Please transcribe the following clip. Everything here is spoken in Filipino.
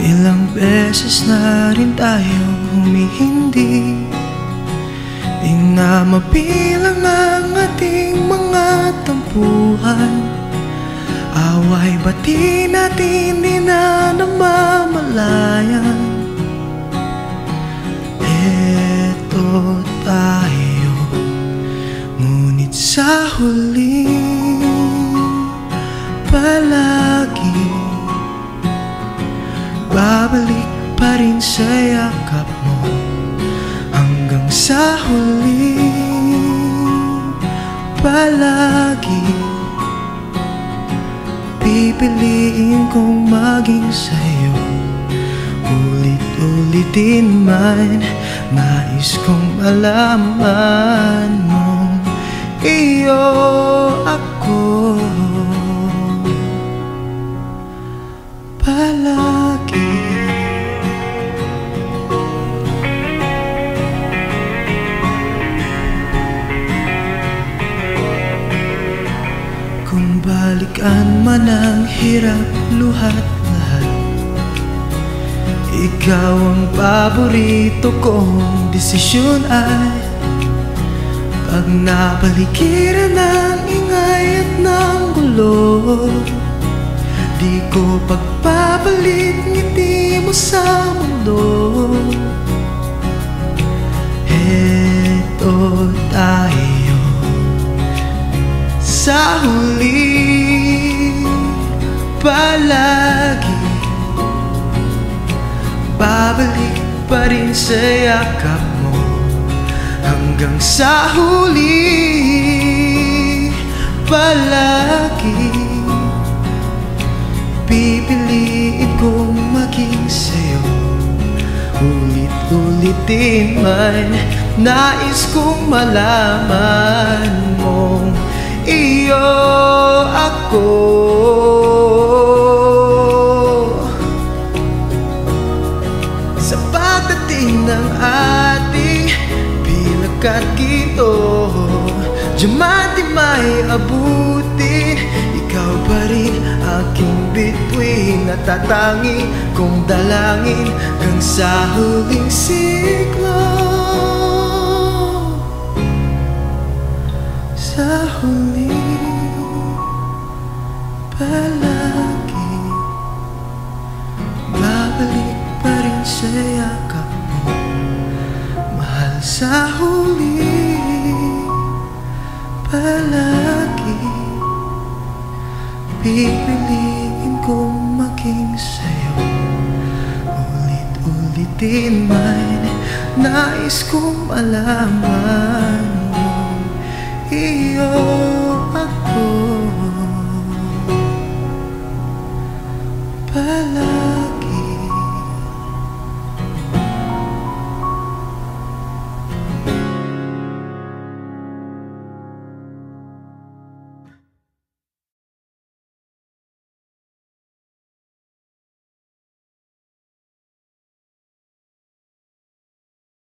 Ilang beses na rin tayong humihindi, di na mabilang ang ating mga tampuhan. Away bati natin di na namamalayan. Eto tayo, ngunit sa huli palagi babalik pa rin sa yakap mo. Hanggang sa huli palagi pipiliin kong maging sa'yo. Ulit-ulitin man, nais kong malaman mong iyo ako palagi. Kung balikan man ang hirap, luhat lahat, ikaw ang paborito kong desisyon ay pag napaligiran ng ingay at ng gulo, di ko pagpapalit ngiti mo sa mundo. Eto tayo sa huli palagi babalik pa rin sa yakap mo. Hanggang sa huli palagi pipiliin kong maging sa'yo. Ulit-ulitin man, nais kong malaman mong iyo ako sa pagdating ng ating bilag at gito. Diamante may abutin, ikaw pa rin aking bituin at tatangi kong dalangin hanggang sa huling siklo. Sa huli palagi babalik pa rin sa yakap mo, mahal. Sa huli palagi pipiliin kong maging sa'yo. Ulit-ulitin man, nais kong malaman mo iyo